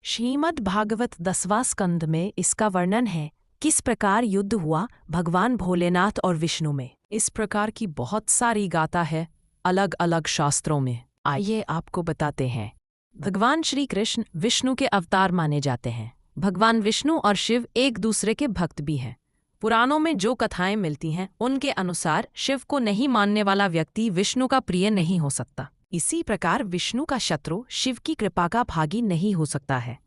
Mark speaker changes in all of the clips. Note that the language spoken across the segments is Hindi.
Speaker 1: श्रीमद् भागवत 10वां स्कंद में इसका वर्णन है किस प्रकार युद्ध हुआ भगवान भोलेनाथ और विष्णु में। इस प्रकार की बहुत सारी गाथा है अलग अलग शास्त्रों में। आइए आपको बताते हैं। भगवान श्री कृष्ण विष्णु के अवतार माने जाते हैं। भगवान विष्णु और शिव एक दूसरे के भक्त भी हैं। पुराणों में जो कथाएं मिलती हैं उनके अनुसार शिव को नहीं मानने वाला व्यक्ति विष्णु का प्रिय नहीं हो सकता। इसी प्रकार विष्णु का शत्रु शिव की कृपा का भागी नहीं हो सकता है।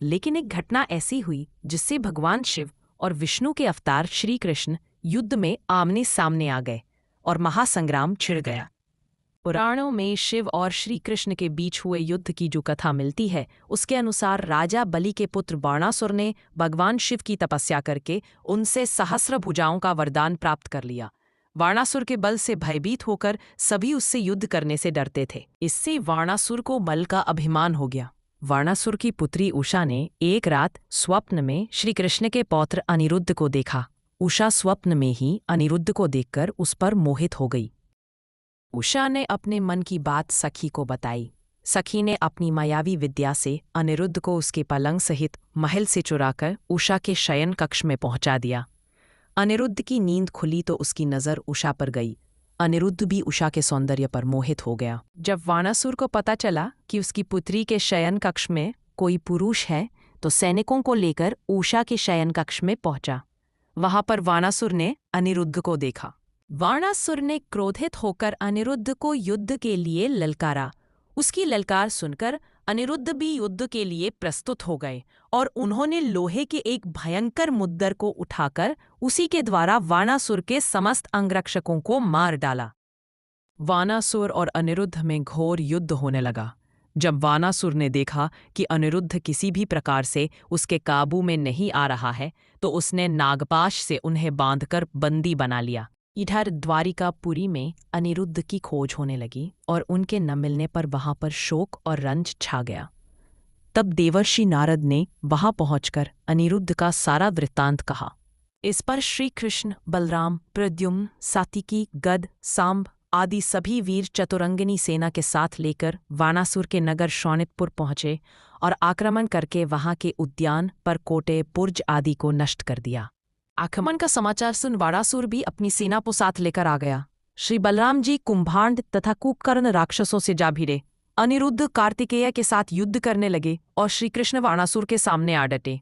Speaker 1: लेकिन एक घटना ऐसी हुई जिससे भगवान शिव और विष्णु के अवतार श्री कृष्ण युद्ध में आमने सामने आ गए और महासंग्राम छिड़ गया। पुराणों में शिव और श्री कृष्ण के बीच हुए युद्ध की जो कथा मिलती है उसके अनुसार राजा बलि के पुत्र बाणासुर ने भगवान शिव की तपस्या करके उनसे सहस्र भुजाओं का वरदान प्राप्त कर लिया। बाणासुर के बल से भयभीत होकर सभी उससे युद्ध करने से डरते थे। इससे बाणासुर को बल का अभिमान हो गया। बाणासुर की पुत्री उषा ने एक रात स्वप्न में श्री कृष्ण के पौत्र अनिरुद्ध को देखा। उषा स्वप्न में ही अनिरुद्ध को देखकर उस पर मोहित हो गई। उषा ने अपने मन की बात सखी को बताई। सखी ने अपनी मायावी विद्या से अनिरुद्ध को उसके पलंग सहित महल से चुराकर उषा के शयन कक्ष में पहुंचा दिया। अनिरुद्ध की नींद खुली तो उसकी नज़र उषा पर गई। अनिरुद्ध भी उषा के सौंदर्य पर मोहित हो गया। जब बाणासुर को पता चला कि उसकी पुत्री के शयन कक्ष में कोई पुरुष है तो सैनिकों को लेकर उषा के शयन कक्ष में पहुंचा। वहां पर बाणासुर ने अनिरुद्ध को देखा। बाणासुर ने क्रोधित होकर अनिरुद्ध को युद्ध के लिए ललकारा। उसकी ललकार सुनकर अनिरुद्ध भी युद्ध के लिए प्रस्तुत हो गए और उन्होंने लोहे के एक भयंकर मुद्दर को उठाकर उसी के द्वारा बाणासुर के समस्त अंगरक्षकों को मार डाला। बाणासुर और अनिरुद्ध में घोर युद्ध होने लगा। जब बाणासुर ने देखा कि अनिरुद्ध किसी भी प्रकार से उसके काबू में नहीं आ रहा है तो उसने नागपाश से उन्हें बांधकर बंदी बना लिया। इधर द्वारिकापुरी में अनिरुद्ध की खोज होने लगी और उनके न मिलने पर वहां पर शोक और रंज छा गया। तब देवर्षि नारद ने वहां पहुंचकर अनिरुद्ध का सारा वृत्तांत कहा। इस पर श्री कृष्ण बलराम प्रद्युम्न सात्विकी गद सांब आदि सभी वीर चतुरंगिनी सेना के साथ लेकर बाणासुर के नगर शोणितपुर पहुंचे और आक्रमण करके वहां के उद्यान परकोटे बुर्ज आदि को नष्ट कर दिया। आक्रमण का समाचार सुन बाणासुर भी अपनी सेना को साथ लेकर आ गया। श्री बलराम जी कुंभांड तथा कुंभकर्ण राक्षसों से जा भिड़े। अनिरुद्ध कार्तिकेय के साथ युद्ध करने लगे और श्री कृष्ण बाणासुर के सामने आ डटे।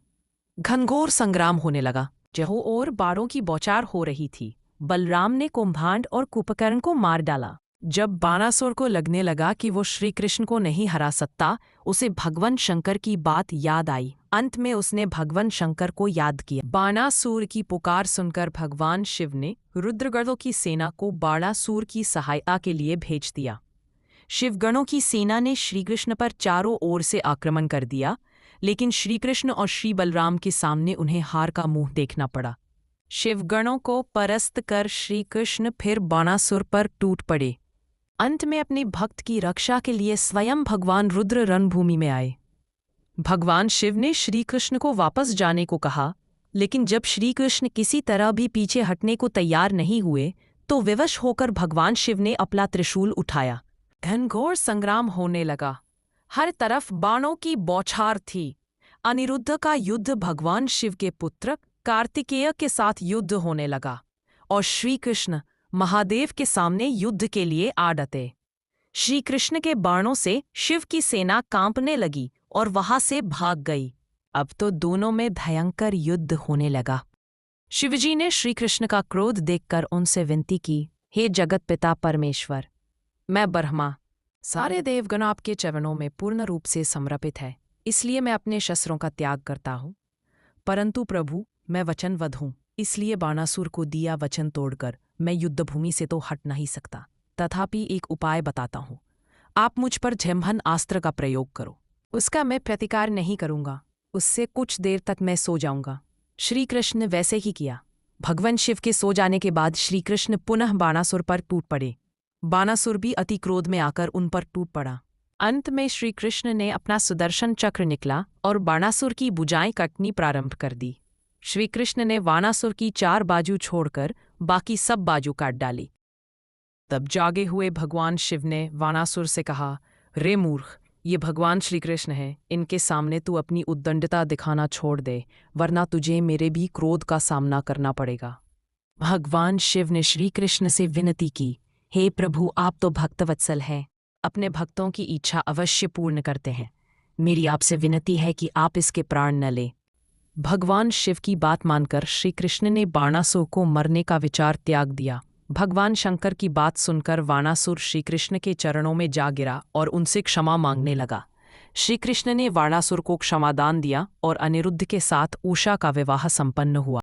Speaker 1: घनघोर संग्राम होने लगा। जहाँ और बाणों की बौछार हो रही थी। बलराम ने कुंभांड और कुंभकर्ण को मार डाला। जब बाणासुर को लगने लगा कि वो श्री कृष्ण को नहीं हरा सकता, उसे भगवान शंकर की बात याद आई। अंत में उसने भगवान शंकर को याद किया। बाणासुर की पुकार सुनकर भगवान शिव ने रुद्रगणों की सेना को बाणासुर की सहायता के लिए भेज दिया। शिवगणों की सेना ने श्रीकृष्ण पर चारों ओर से आक्रमण कर दिया, लेकिन श्रीकृष्ण और श्री बलराम के सामने उन्हें हार का मुंह देखना पड़ा। शिवगणों को परास्त कर श्रीकृष्ण फिर बाणासुर पर टूट पड़े। अंत में अपने भक्त की रक्षा के लिए स्वयं भगवान रुद्र रणभूमि में आए। भगवान शिव ने श्री कृष्ण को वापस जाने को कहा, लेकिन जब श्री कृष्ण किसी तरह भी पीछे हटने को तैयार नहीं हुए तो विवश होकर भगवान शिव ने अपना त्रिशूल उठाया। घनघोर संग्राम होने लगा। हर तरफ बाणों की बौछार थी। अनिरुद्ध का युद्ध भगवान शिव के पुत्र कार्तिकेय के साथ युद्ध होने लगा और श्री कृष्ण महादेव के सामने युद्ध के लिए आ डटे। श्री कृष्ण के बाणों से शिव की सेना कांपने लगी और वहां से भाग गई। अब तो दोनों में भयंकर युद्ध होने लगा। शिवजी ने श्री कृष्ण का क्रोध देखकर उनसे विनती की, हे जगत पिता परमेश्वर, मैं ब्रह्मा सारे देवगण आपके चरणों में पूर्ण रूप से समर्पित है, इसलिए मैं अपने शस्त्रों का त्याग करता हूँ। परंतु प्रभु, मैं वचनबद्ध हूँ, इसलिए बाणासुर को दिया वचन तोड़कर मैं युद्धभूमि से तो हट नहीं सकता। तथापि एक उपाय बताता हूँ, आप मुझ पर झंझन अस्त्र का प्रयोग करो। उसका मैं प्रतिकार नहीं करूँगा, उससे कुछ देर तक मैं सो जाऊँगा। श्री कृष्ण ने वैसे ही किया। भगवान शिव के सो जाने के बाद श्री कृष्ण पुनः बाणासुर पर टूट पड़े। बाणासुर भी अति क्रोध में आकर उन पर टूट पड़ा। अंत में श्री कृष्ण ने अपना सुदर्शन चक्र निकला और बाणासुर की भुजाएं कटनी प्रारंभ कर दी। श्री कृष्ण ने बाणासुर की 4 बाजू छोड़कर बाकी सब बाजू काट डाली। तब जागे हुए भगवान शिव ने बाणासुर से कहा, रे मूर्ख, ये भगवान श्री कृष्ण है, इनके सामने तू अपनी उद्दंडता दिखाना छोड़ दे, वरना तुझे मेरे भी क्रोध का सामना करना पड़ेगा। भगवान शिव ने श्री कृष्ण से विनती की, हे प्रभु, आप तो भक्तवत्सल हैं, अपने भक्तों की इच्छा अवश्य पूर्ण करते हैं। मेरी आपसे विनती है कि आप इसके प्राण न लें। भगवान शिव की बात मानकर श्री कृष्ण ने बाणासुर को मरने का विचार त्याग दिया। भगवान शंकर की बात सुनकर बाणासुर श्री कृष्ण के चरणों में जा गिरा और उनसे क्षमा मांगने लगा। श्री कृष्ण ने बाणासुर को क्षमादान दिया और अनिरुद्ध के साथ उषा का विवाह संपन्न हुआ।